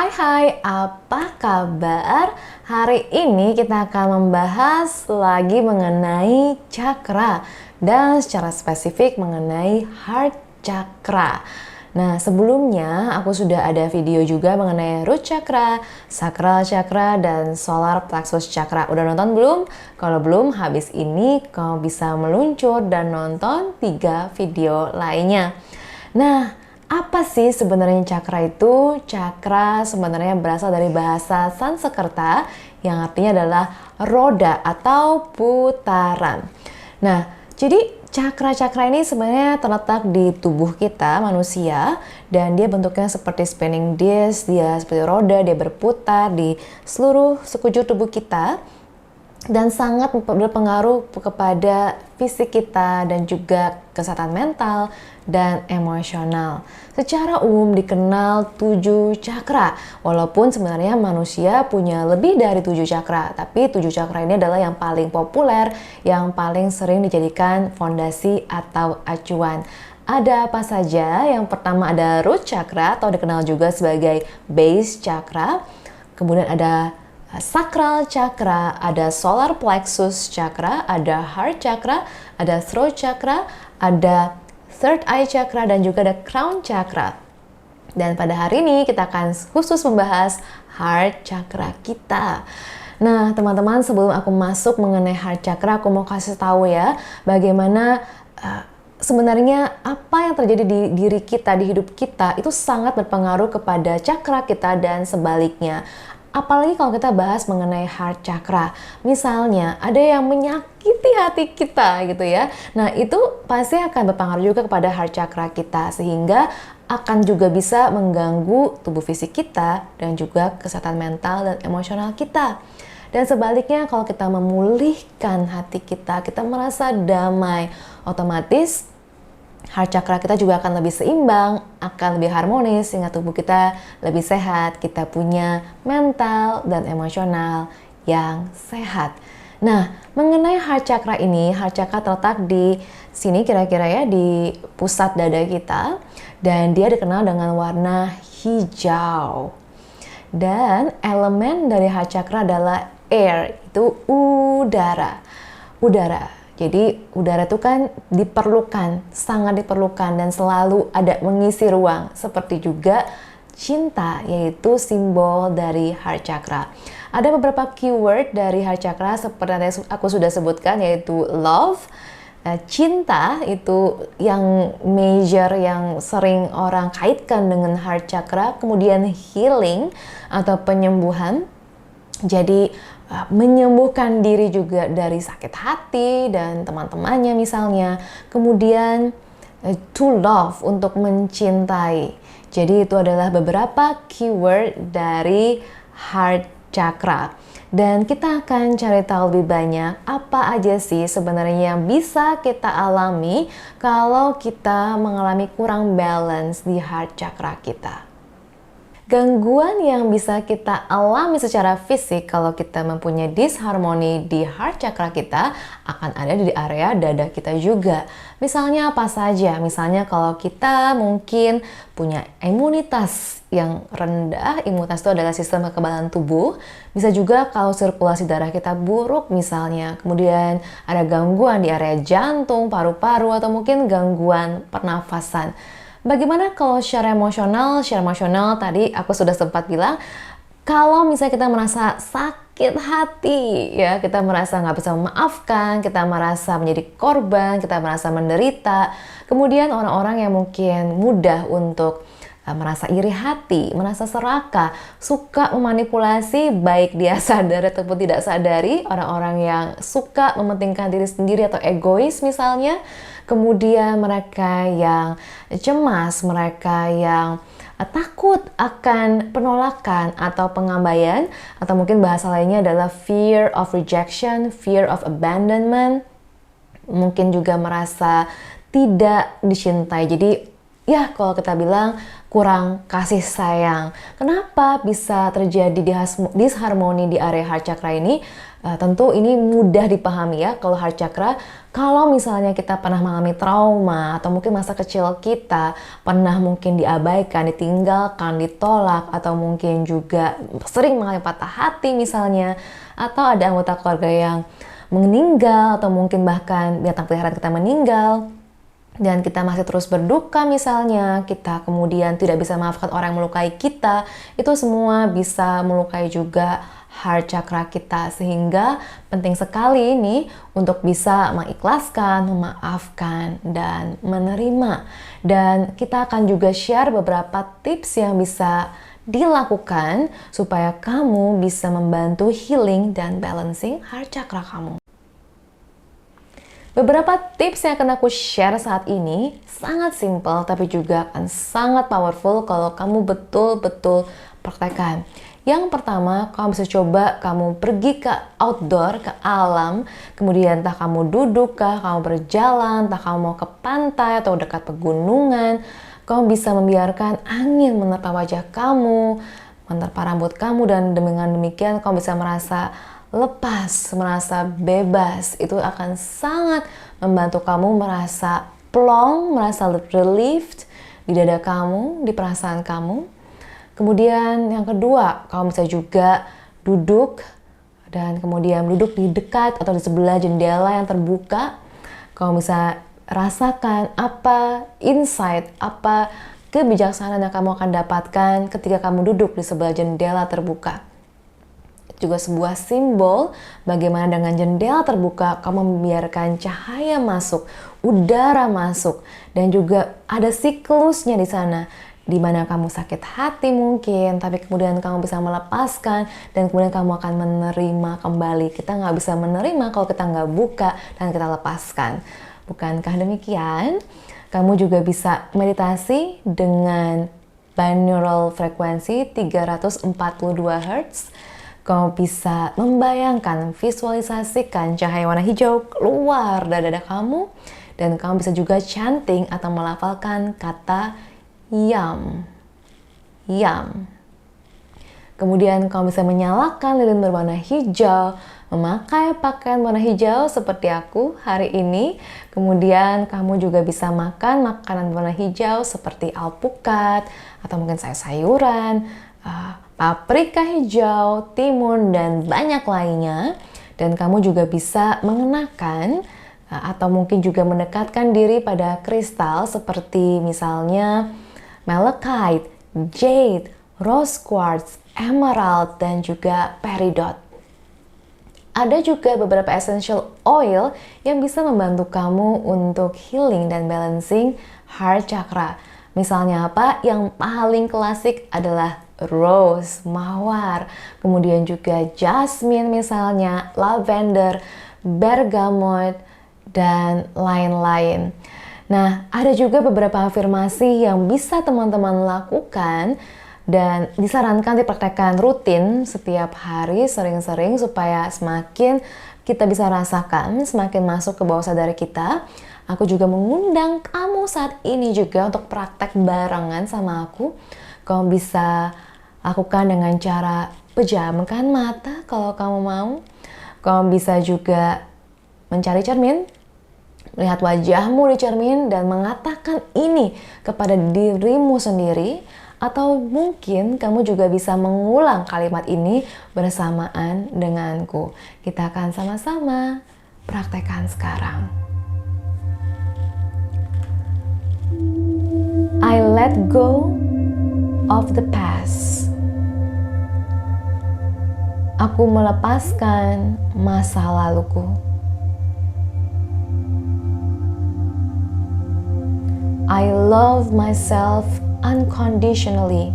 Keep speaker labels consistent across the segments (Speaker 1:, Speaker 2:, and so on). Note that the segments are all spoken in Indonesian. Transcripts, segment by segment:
Speaker 1: Hai, apa kabar? Hari ini kita akan membahas lagi mengenai chakra dan secara spesifik mengenai heart chakra. Nah, sebelumnya aku sudah ada video juga mengenai root chakra, sacral chakra, dan solar plexus chakra. Udah nonton belum? Kalau belum, habis ini kamu bisa meluncur dan nonton 3 video lainnya. Nah, apa sih sebenarnya chakra itu? Chakra sebenarnya berasal dari bahasa Sanskerta yang artinya adalah roda atau putaran. Nah, jadi chakra-chakra ini sebenarnya terletak di tubuh kita manusia dan dia bentuknya seperti spinning disc, dia seperti roda, dia berputar di seluruh sekujur tubuh kita dan sangat berpengaruh kepada fisik kita dan juga kesehatan mental dan emosional. Secara umum dikenal 7 chakra, walaupun sebenarnya manusia punya lebih dari 7 chakra, tapi 7 chakra ini adalah yang paling populer, yang paling sering dijadikan fondasi atau acuan. Ada apa saja? Yang pertama ada root chakra atau dikenal juga sebagai base chakra, kemudian ada sacral chakra, ada solar plexus chakra, ada heart chakra, ada throat chakra, ada third eye chakra, dan juga ada crown chakra. Dan pada hari ini kita akan khusus membahas heart chakra kita. Nah, teman-teman, sebelum aku masuk mengenai heart chakra, aku mau kasih tahu ya bagaimana sebenarnya apa yang terjadi di diri kita, di hidup kita itu sangat berpengaruh kepada chakra kita dan sebaliknya. Apalagi kalau kita bahas mengenai heart chakra. Misalnya ada yang menyakiti hati kita gitu ya. Nah, itu pasti akan berpengaruh juga kepada heart chakra kita, sehingga akan juga bisa mengganggu tubuh fisik kita dan juga kesehatan mental dan emosional kita. Dan sebaliknya kalau kita memulihkan hati kita, kita merasa damai, otomatis heart chakra kita juga akan lebih seimbang, akan lebih harmonis, sehingga tubuh kita lebih sehat, kita punya mental dan emosional yang sehat. Nah, mengenai heart chakra ini, heart chakra terletak di sini kira-kira ya, di pusat dada kita, dan dia dikenal dengan warna hijau. Dan elemen dari heart chakra adalah air, itu udara. Jadi udara itu kan diperlukan, sangat diperlukan dan selalu ada mengisi ruang. Seperti juga cinta, yaitu simbol dari heart chakra. Ada beberapa keyword dari heart chakra seperti yang aku sudah sebutkan, yaitu love, cinta itu yang major, yang sering orang kaitkan dengan heart chakra. Kemudian healing atau penyembuhan, jadi menyembuhkan diri juga dari sakit hati dan teman-temannya misalnya. Kemudian to love, untuk mencintai. Jadi itu adalah beberapa keyword dari heart chakra. Dan kita akan cari tahu lebih banyak apa aja sih sebenarnya yang bisa kita alami kalau kita mengalami kurang balance di heart chakra kita. Gangguan yang bisa kita alami secara fisik kalau kita mempunyai disharmoni di heart chakra kita akan ada di area dada kita juga. Misalnya apa saja? Misalnya kalau kita mungkin punya imunitas yang rendah, imunitas itu adalah sistem kekebalan tubuh. Bisa juga kalau sirkulasi darah kita buruk misalnya. Kemudian ada gangguan di area jantung, paru-paru, atau mungkin gangguan pernafasan. Bagaimana kalau secara emosional? Secara emosional tadi aku sudah sempat bilang, kalau misalnya kita merasa sakit hati, ya kita merasa nggak bisa memaafkan, kita merasa menjadi korban, kita merasa menderita. Kemudian orang-orang yang mungkin mudah untuk merasa iri hati, merasa serakah, suka memanipulasi, baik dia sadar ataupun tidak sadari, orang-orang yang suka mementingkan diri sendiri atau egois misalnya. Kemudian mereka yang cemas, mereka yang takut akan penolakan atau pengabaian, atau mungkin bahasa lainnya adalah fear of rejection, fear of abandonment. Mungkin juga merasa tidak dicintai. Jadi ya kalau kita bilang kurang kasih sayang. Kenapa bisa terjadi disharmoni di area heart chakra ini? Tentu ini mudah dipahami ya kalau heart chakra. Kalau misalnya kita pernah mengalami trauma atau mungkin masa kecil kita pernah mungkin diabaikan, ditinggalkan, ditolak, atau mungkin juga sering mengalami patah hati misalnya, atau ada anggota keluarga yang meninggal atau mungkin bahkan binatang peliharaan kita meninggal dan kita masih terus berduka misalnya, kita kemudian tidak bisa memaafkan orang yang melukai kita, itu semua bisa melukai juga heart chakra kita, sehingga penting sekali ini untuk bisa mengikhlaskan, memaafkan, dan menerima. Dan kita akan juga share beberapa tips yang bisa dilakukan supaya kamu bisa membantu healing dan balancing heart chakra kamu. Beberapa tips yang akan aku share saat ini sangat simple tapi juga akan sangat powerful kalau kamu betul-betul praktekkan. Yang pertama, kamu bisa coba kamu pergi ke outdoor, ke alam, kemudian entah kamu duduk kah, kamu berjalan, entah kamu mau ke pantai atau dekat pegunungan, kamu bisa membiarkan angin menerpa wajah kamu, menerpa rambut kamu, dan dengan demikian kamu bisa merasa lepas, merasa bebas. Itu akan sangat membantu kamu merasa plong, merasa relieved di dada kamu, di perasaan kamu. Kemudian yang kedua, kamu bisa juga duduk dan kemudian duduk di dekat atau di sebelah jendela yang terbuka. Kamu bisa rasakan apa insight, apa kebijaksanaan yang kamu akan dapatkan ketika kamu duduk di sebelah jendela terbuka. Juga sebuah simbol bagaimana dengan jendela terbuka kamu membiarkan cahaya masuk, udara masuk, dan juga ada siklusnya di sana, di mana kamu sakit hati mungkin, tapi kemudian kamu bisa melepaskan dan kemudian kamu akan menerima kembali. Kita nggak bisa menerima kalau kita nggak buka dan kita lepaskan. Bukankah demikian? Kamu juga bisa meditasi dengan binaural frekuensi 342 Hz. Kamu bisa membayangkan, visualisasikan cahaya warna hijau keluar dari dada kamu, dan kamu bisa juga chanting atau melafalkan kata yam. Yam. Kemudian kamu bisa menyalakan lilin berwarna hijau, memakai pakaian warna hijau seperti aku hari ini. Kemudian kamu juga bisa makan makanan warna hijau seperti alpukat atau mungkin sayur-sayuran, paprika hijau, timun, dan banyak lainnya. Dan kamu juga bisa mengenakan atau mungkin juga mendekatkan diri pada kristal seperti misalnya malachite, jade, rose quartz, emerald, dan juga peridot. Ada juga beberapa essential oil yang bisa membantu kamu untuk healing dan balancing heart chakra. Misalnya apa? Yang paling klasik adalah rose, mawar, kemudian juga jasmine misalnya, lavender, bergamot, dan lain-lain. Nah, ada juga beberapa afirmasi yang bisa teman-teman lakukan dan disarankan dipraktekkan rutin setiap hari sering-sering supaya semakin kita bisa rasakan, semakin masuk ke bawah sadar kita. Aku juga mengundang kamu saat ini juga untuk praktek barengan sama aku. Kamu bisa lakukan dengan cara pejamkan mata kalau kamu mau. Kamu bisa juga mencari cermin, melihat wajahmu di cermin dan mengatakan ini kepada dirimu sendiri. Atau mungkin kamu juga bisa mengulang kalimat ini bersamaan denganku. Kita akan sama-sama praktekkan sekarang. I let go of the past. Aku melepaskan masa laluku. I love myself unconditionally.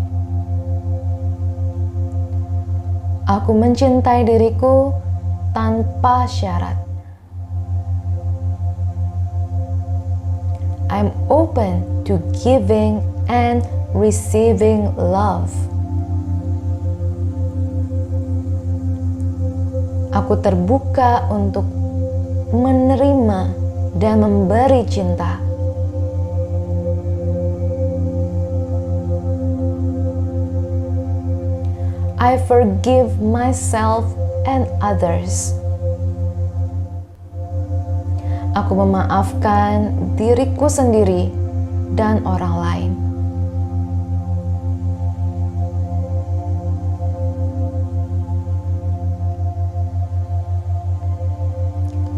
Speaker 1: Aku mencintai diriku tanpa syarat. I'm open to giving and receiving love. Aku terbuka untuk menerima dan memberi cinta. I forgive myself and others. Aku memaafkan diriku sendiri dan orang lain.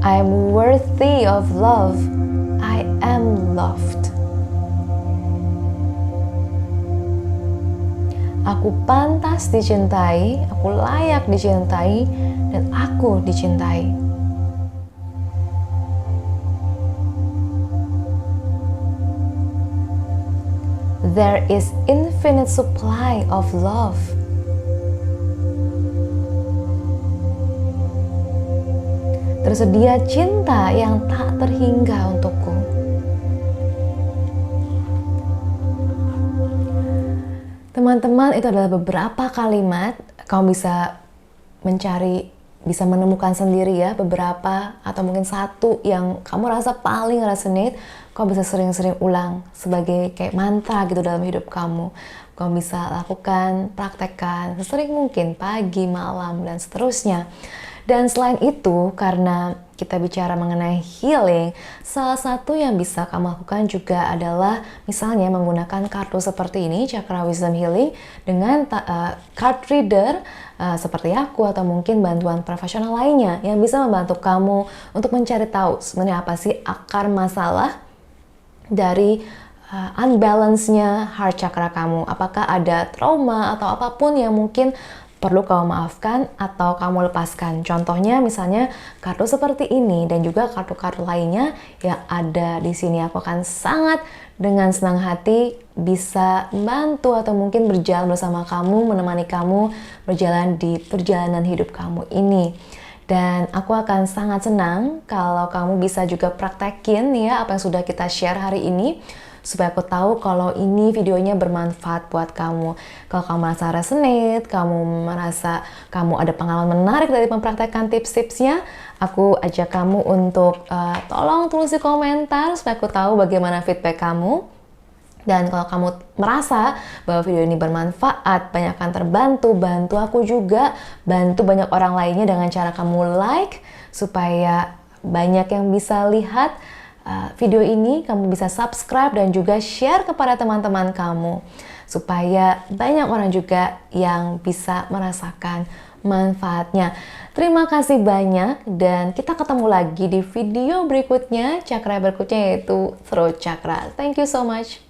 Speaker 1: I am worthy of love. I am loved. Aku pantas dicintai, aku layak dicintai, dan aku dicintai. There is infinite supply of love. Tersedia cinta yang tak terhingga untukku. Teman-teman, itu adalah beberapa kalimat. Kamu bisa menemukan sendiri ya, beberapa atau mungkin satu yang kamu rasa paling resonate. Kamu bisa sering-sering ulang sebagai kayak mantra gitu dalam hidup kamu. Kamu bisa lakukan, praktekkan sesering mungkin, pagi, malam, dan seterusnya. Dan selain itu, karena kita bicara mengenai healing, salah satu yang bisa kamu lakukan juga adalah misalnya menggunakan kartu seperti ini, Chakra Wisdom Healing, dengan card reader seperti aku atau mungkin bantuan profesional lainnya yang bisa membantu kamu untuk mencari tahu sebenarnya apa sih akar masalah dari unbalance-nya heart chakra kamu. Apakah ada trauma atau apapun yang mungkin perlu kamu maafkan atau kamu lepaskan. Contohnya misalnya kartu seperti ini dan juga kartu-kartu lainnya yang ada di sini. Aku akan sangat dengan senang hati bisa membantu atau mungkin berjalan bersama kamu, menemani kamu berjalan di perjalanan hidup kamu ini. Dan aku akan sangat senang kalau kamu bisa juga praktekin ya apa yang sudah kita share hari ini, supaya aku tahu kalau ini videonya bermanfaat buat kamu. Kalau kamu merasa resonate, kamu merasa kamu ada pengalaman menarik dari mempraktekkan tips-tipsnya, aku ajak kamu untuk tolong tulis di komentar supaya aku tahu bagaimana feedback kamu. Dan kalau kamu merasa bahwa video ini bermanfaat, banyak akan terbantu, bantu aku juga, bantu banyak orang lainnya dengan cara kamu like, supaya banyak yang bisa lihat video ini, kamu bisa subscribe dan juga share kepada teman-teman kamu supaya banyak orang juga yang bisa merasakan manfaatnya. Terima kasih banyak dan kita ketemu lagi di video berikutnya, chakra berikutnya yaitu throat chakra. Thank you so much.